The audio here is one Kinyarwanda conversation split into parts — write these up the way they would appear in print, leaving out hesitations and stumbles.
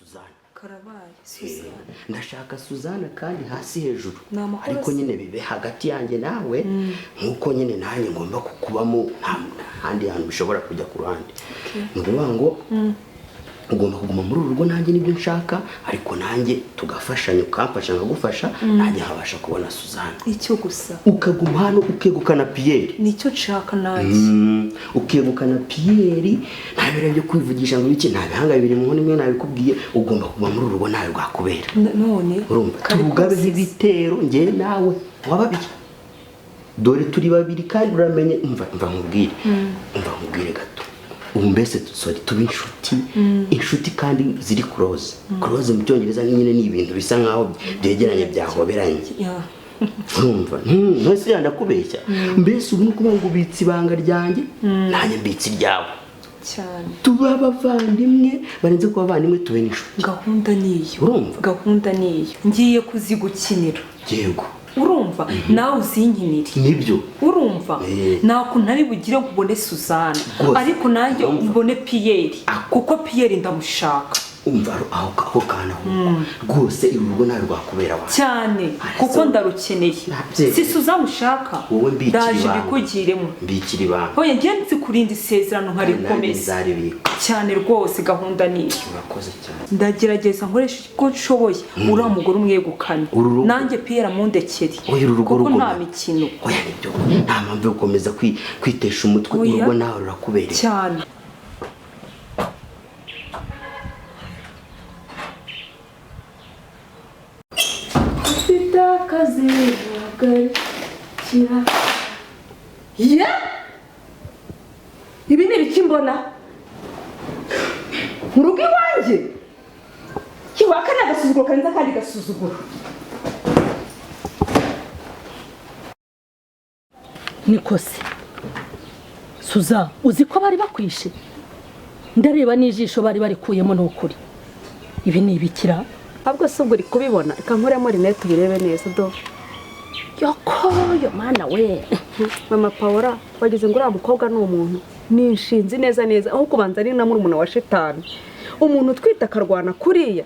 Suzana karabaye Suzana ndashaka Suzana kandi hasi hejuru ariko nyine bibe hagati yanjye nawe nkuko nyine nanjye ngomba kukubamo handi hantu bishobora kujya ku ruhande nukuvuga ngo ugomba kuguma muri uru rugo nanjye nibyo nshaka ariko nanjye tugafashanya ukamfasha nkagufasha nanjye habasha kubona Suzana icyo gusa ukaguma hano ukegukana Pierre nicyo nshaka nanjye ukegukana Pierre ntabere byo kwivugisha ngo iki ntabihanga bibiri mu nimwe nabikubwiye ugomba kuguma muri uru rugo nawe rwakubera none urumva tugabe ibitero nge nawe wababiki dore turi babiri kandi uramenye umva nkubwire gato mbese tuba inshuti kandi ziri close mu cyongereza nyine ni ibintu bisa nkaho byegeranye byahoberanye urumva ntose yandakubeshya mbese ubu nuko ngo ubitse ibanga ryanjye nanjye mbitse iryawe cyane tuba abavandimwe barenze kuba abavandimwe tube n'inshuti gahunda niyo ngiye kuzigukinira yego urumva nawe uzinkinire nibyo urumva nako ntari bugire ngo ubone Suzana ariko nanjye ubone Pierre kuko Pierre ndamushaka umva aho kana rwose urugo nawe rwakubera wa cyane kuko ndarukeneye si Suzana ushaka ndaje bikugiremo mbikiri ba hoye ngiye nzi kurinda isezerano nkarikomeza cyane rwose gahunda ni urakoze cyane ndagerageza nkoresha uko nshoboye uriya mugore umwegukanye nanjye Pierre amundekere kuko nta mikino oya nibyo nta mpamvu yo gukomeza kwitesha umutwe urugo nawe rurakubereye cyane ibi ni ibiki mbona mu rugo iwanjye kiwakana agasuzuguro karenze akandi gasuzuguro nikose Suza uzi ko bari bakwishe ndareba n'ijisho bari barikuyemo n'ukuri ibi ni ibikira ahubwo se ubwo uri kubibona reka nkuremo rinete ubirebe neza do yokoyo mana we mama Paula wagize ngo uriya mukobwa ni umuntu ni inshinzi neza aho kubanza ari na murumuna wa Shetani umuntu utwita akarwana kuriya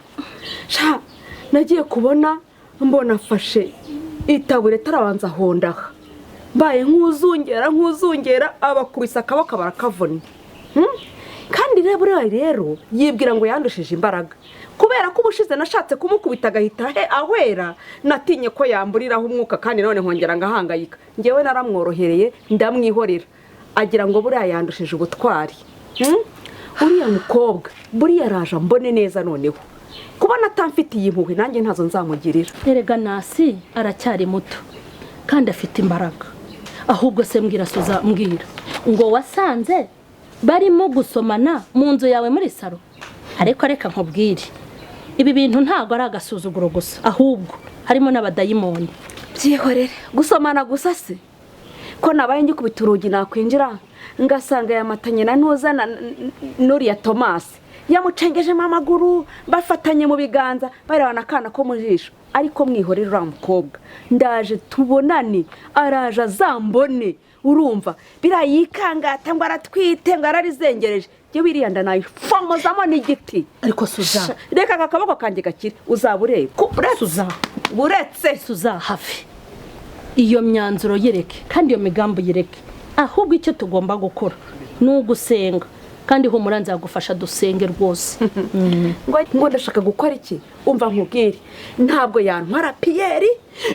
sha nagiye kubona mbona afashe itabure tarabanza hondaha mbaye nk'uzungera abakubisa akaboko barakavuna kandi rero yibwira ngo yandushije imbaraga kubera ko ubushize nashatse kumukubita agahita ahwera natinye ko yamburiraho umwuka kandi none nkongera ngahangayika ngewe naramworohereye ndamwihorera agira ngo buriya yandushije ubutwari uriya mukobwa buriya araje mbone neza noneho kubona atamfitiye impuhwe nanjye ntazo nzamugirira erega Nasi aracyari muto kandi afite imbaraga ahubwo se mbwira Suza mbwira ngo wasanze barimo gusomana mu nzu yawe muri saro ariko reka nkubwire ibi bintu ntago ari agasuzuguro gusa ahubwo harimo n'abadayimoni byihorere gusomana gusa se ko nabaye ngikubita urugi nakwinjira ngasanga yamatanye na ntuzana n'uriya Thomas yamucengejemo amaguru bafatanye mu biganza barebana akana ko mu jisho ariko mwihorere uriya mukobwa ndaje tubonane araje azambone urumva birayikangata ngo aratwite ngo ararizengereje je wiriyanda nayo famozamo n'igiti ariko Suza reka akaboko kanjye gakire uzaburebe Suza buretse Suza hafi iyo myanzuro yereke kandi iyo migambo yereke ahubwo icyo tugomba gukora ni ugusenga kandi humura nzagufasha dusenge rwose ngo ndashaka gukora iki umva nkubwire ntabwo yantwara Pierre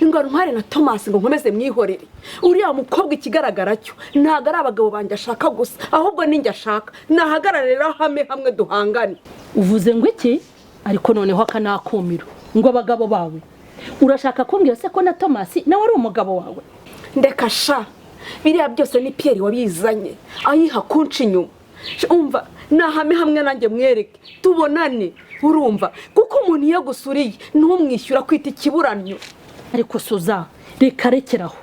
ngo ntware na Thomas ngo nkomeze mwihorere uriya mukobwa ikigaragara cyo ntago ari abagabo banje ashaka gusa ahubwo ninjye ashaka nahagararira hamwe duhangane uvuze ngo iki ariko noneho akanakumiro ngo abagabo bawe urashaka kumbwira se ko na Thomas nawe ari umugabo wawe ndeka sha biriya byose ni Pierre wabizanye ayiha kunca inyuma umva hamwe nanjye mwereke tubonane urumva kuko umuntu iyo gusuriye ntumwishyura kwita ikiburanyo ariko Suza reka rekeraho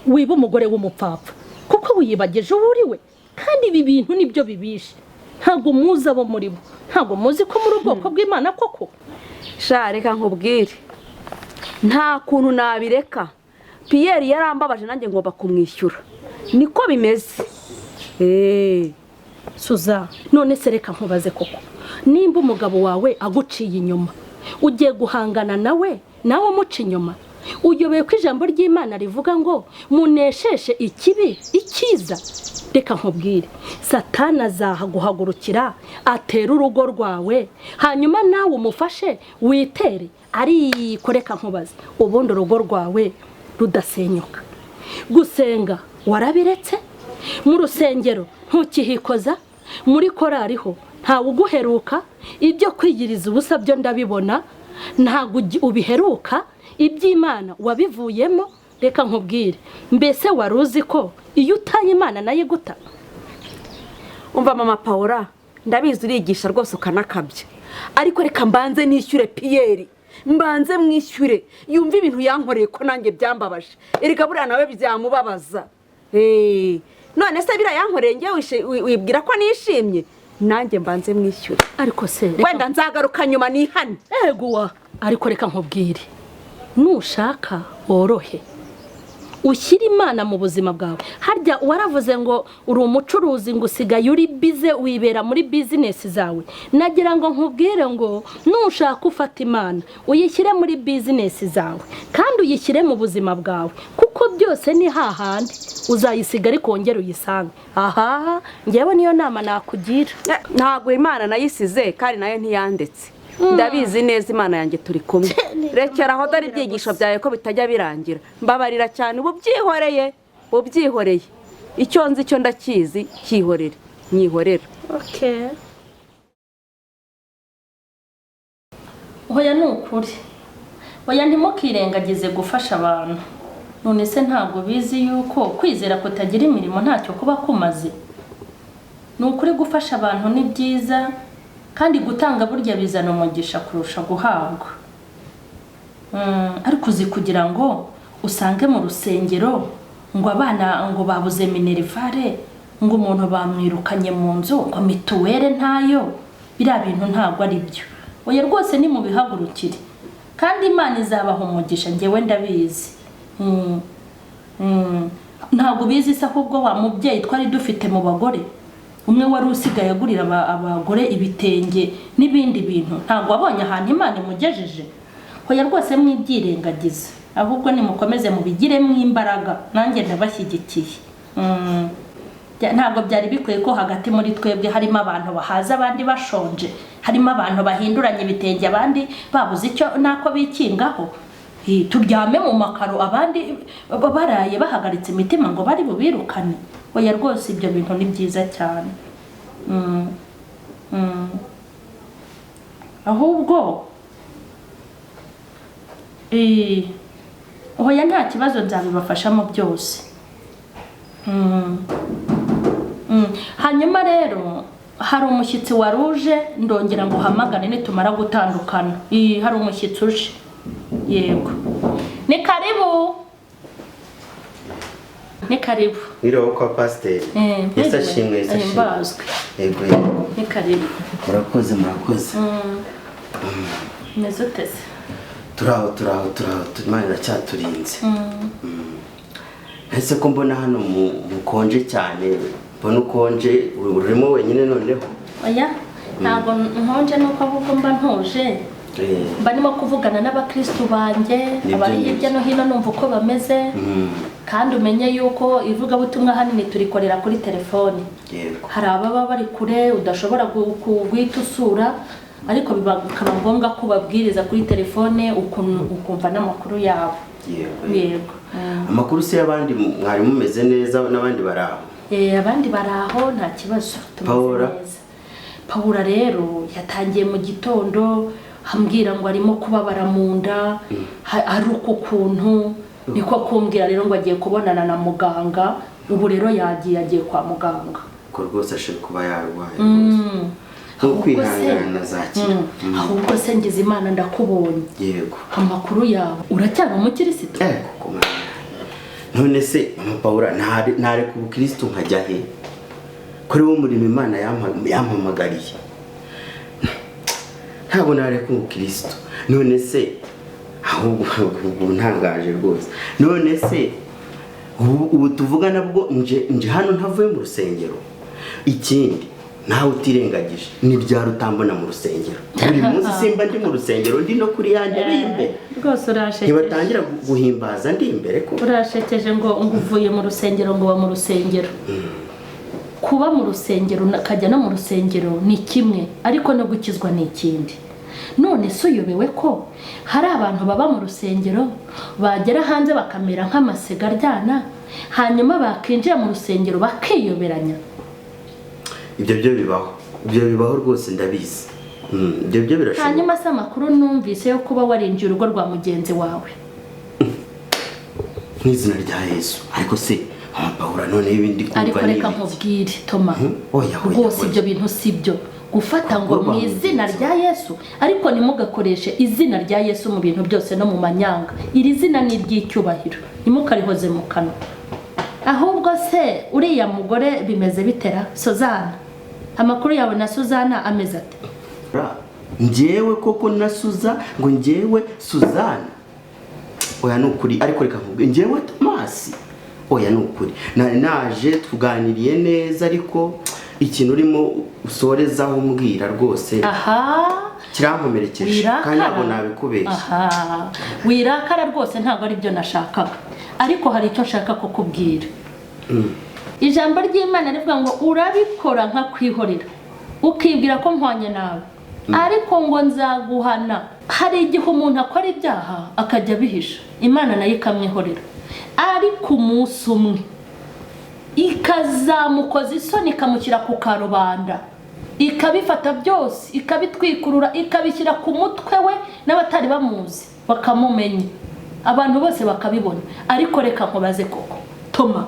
wiba umugore w'umupfapfa kuko wiyibageje uriwe kandi ibi bintu nibyo bibishe ntago muzi abo muri bo ntago muzi ko muri ubwoko bw'Imana koko sha reka nkubwire nta kuntu nabireka Pierre yarambabaje nanjye ngomba kumwishyura niko bimeze Suza none se reka nkubaze koko nimba umugabo wawe aguciye inyuma ugiye guhangana nawe umuca inyuma? Uyobeye ko ijambo ry'Imana rivuga ngo munesheshe ikibi icyiza. Reka nkubwire, Satani azahaguhagurukira atera urugo rwawe, hanyuma nawe umufashe witere, ariko reka nkubaze, ubundi urugo rwawe rudasenyuka. Gusenga warabiretse, mu rusengero ntukihikoza, muri korari ho ntawe uguheruka, ibyo kwigiriza ubusa byo ndabibona, ntabwo ubiheruka, iby'Imana wabivuyemo. Reka nkubwire, mbese wari uzi ko iyo utaye Imana nayo guta? Umva mama Paula, ndabizi urigisha rwose ukanakabya, ariko reka mbanze nishyure Pierre, mbanze mwishyure yumva ibintu yankoreye ko nanjye byambabaje, erega buriya nawe byamubabaza. None se bira yankoreye ngewe wibwira ko nishimye? Nanjye mbanze mwishyure, ariko se wenda nzagaruka nyuma nihane. Eguwa, ariko reka nkubwire, nushaka worohe ushyira Imana mu buzima bwawe. Harya waravuze ngo uri umucuruzi, ngo usigaye uri bize, wibera muri business zawe. Nagira ngo nkubwire ngo nushaka ufata Imana uyishyire muri business zawe kandi uyishyire mu buzima bwawe, kuko byose ni hahandi uzayisiga ariko wongera uyisange. Aha, ngewe niyo nama nakugira. Ntabwo Imana nayisize kandi nayo ntiyandetse, ndabizi neza Imana yanjye turi kumwe. Rekeraho dore ibyigisho byawe ko bitajya birangira, mbabarira cyane, ubyihoreye. Icyo nzi cyo ndakizi, cyihorere, nyihorera. Okay. Hoya nukuri, hoya ntimukirengagize gufasha abantu. None se ntabwo bizi yuko kwizera kutagira imirimo ntacyo kuba kumaze? Nukuri gufasha abantu ni byiza, kandi gutanga burya bizana umugisha kurusha guhabwa. Ariko uzi kugira ngo usange mu rusengero ngo abana ngo babuze minerivare, ngo umuntu bamwirukanye mu nzu, ngo mituwere ntayo, biriya bintu ntabwo ari byo. Oya rwose ni mu bihagurukire, kandi Imana izabaha umugisha, ngewe ndabizi. Ntabwo bizi se ahubwo wa mubyeyi twari dufite mu bagore, umwe wari usigaye agurira abagore ibitenge n'ibindi bintu, ntabwo wabonye ahantu Imana imugejeje? Hoya rwose mwibyirengagiza, ahubwo nimukomeze mubigiremo imbaraga, nanjye ndabashyigikiye. Ntabwo byari bikwiye ko hagati muri twebwe harimo abantu bahaza abandi bashonje, harimo abantu bahinduranye ibitenge abandi babuze icyo nako bikingaho, turyame mu makaro abandi baraye bahagaritse imitima ngo bari bubirukane. Oya rwose ibyo bintu ni byiza cyane. Ahubwo hoya nta kibazo nzabibafashamo byose. Hanyuma rero hari umushyitsi waruje, ndongera ngo uhamagane nitumara gutandukana. Hari umushyitsi uje. Yego, ni karibu. Ni karibu. Ngiro kwa pastor. Yesu ashimwe, Yesu ashimwe. Yego. Ni karibu. Murakoze. Nezoteze. Turaho Imana iracyaturinze. Ese ko mbona hano mukonje cyane, mbona ukonje, urimo wenyine noneho? Oya, ntabwo nkonje nuko ahubwo mba ntuje. Mba ndimo kuvugana n'abakristo banjye, abari hirya no hino numva uko bameze. Kandi umenye yuko ivugabutumwa hanini turikorera kuri telefone. Hari ababa bari kure udashobora guhita usura, ariko bikaba ngombwa ko babwiriza kuri telefone ukumva n'amakuru yabo. Yego. Amakuru se y'abandi mwari mumeze neza n'abandi baraho? Abandi baraho nta kibazo. Paula rero yatangiye mu gitondo hambwira ngo arimo kubabara mu nda, ari uko kuntu, niko kumbwira rero ngo agiye kubonana na muganga. Ubu rero yagiye kwa muganga. Ko rwose ashe kuba yarwaye. Kwihangana zakira. Ahubwo se ngize Imana ndakubonye. Yego. Amakuru yawe uracyari umukirisitu? None se mama Paula ntare ku bukristo nkajya he? Kuri wo murimo Imana yampamagariye. Ntabwo ntare ku bukristo. None se ahubwo ntangaje rwose. None se ubu tuvuga nabwo nje hano ntavuye mu rusengero. Ikindi nawe utirengagije ni bya rutambona mu rusengero buri munsi simba ndi mu rusengero ndi no kuri yanjye bimbe rwose urashekeje ntibatangira guhimbaza ndi imbere ko urashekeje ngo uvuye mu rusengero ngo wa mu rusengero kuba mu rusengero kajya no mu rusengero ni kimwe ariko no gukizwa ni ikindi none se uyobewe ko hari abantu baba mu rusengero bagera hanze bakamera nk'amasega aryana hanyuma bakinjira mu rusengero bakiyoberanya ibyo bibaho rwose ndabizi ibyo birashoboka hanyuma se amakuru numvise yo kuba warinjiye urugo rwa mugenzi wawe n'izina rya Yesu ariko se Pawulo none ibindi kumva ariko reka nkubwire Toma rwose ibyo bintu sibyo gufata ngo mu izina rya Yesu ariko ntimugakoreshe izina rya Yesu mu bintu byose no mu manyanga iri zina ni iry'icyubahiro ntimukarihoze mu kanwa ahubwo se uriya mugore bimeze bitera Suzana amakuru yawe na Suzana ameze ate njyewe koko na Suza ngo njyewe Suzana oya nukuri ariko reka nkubwire njyewe Tomasi oya nukuri naje tuganiriye neza ariko ikintu urimo usorezaho umbwira rwose kirampomerekeje kandi ntabwo nabikubeshya wirakara rwose ntabwo ari byo nashakaga ariko hari icyo nshaka kukubwira ijambo ry'Imana rivuga ngo urabikora nka kwihorera ukibwira ko mpwanye nawe ariko ngo nzaguhana hari igihe umuntu akora ibyaha akajya abihisha Imana nayo ikamwihorera ariko umunsi umwe ikazamukoza isoni ikamushyira ku karubanda ikabifata byose ikabitwikurura ikabishyira ku mutwe we n'abatari bamuzi bakamumenya abantu bose bakabibona ariko reka nkubaze koko Toma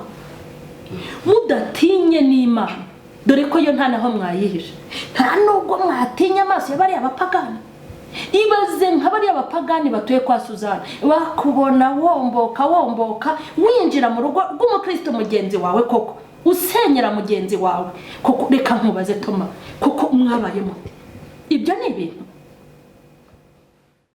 mudatinye n'Imana dore ko yo nta naho mwayihisha nta nubwo mwatinya amaso y'abariya bapagani ibaze nka bariya bapagani batuye kwa Suzana bakubona womboka winjira mu rugo rw'umukristo mugenzi wawe koko usenyera mugenzi wawe koko reka nkubaze Toma koko mwabayemo ibyo ni ibintu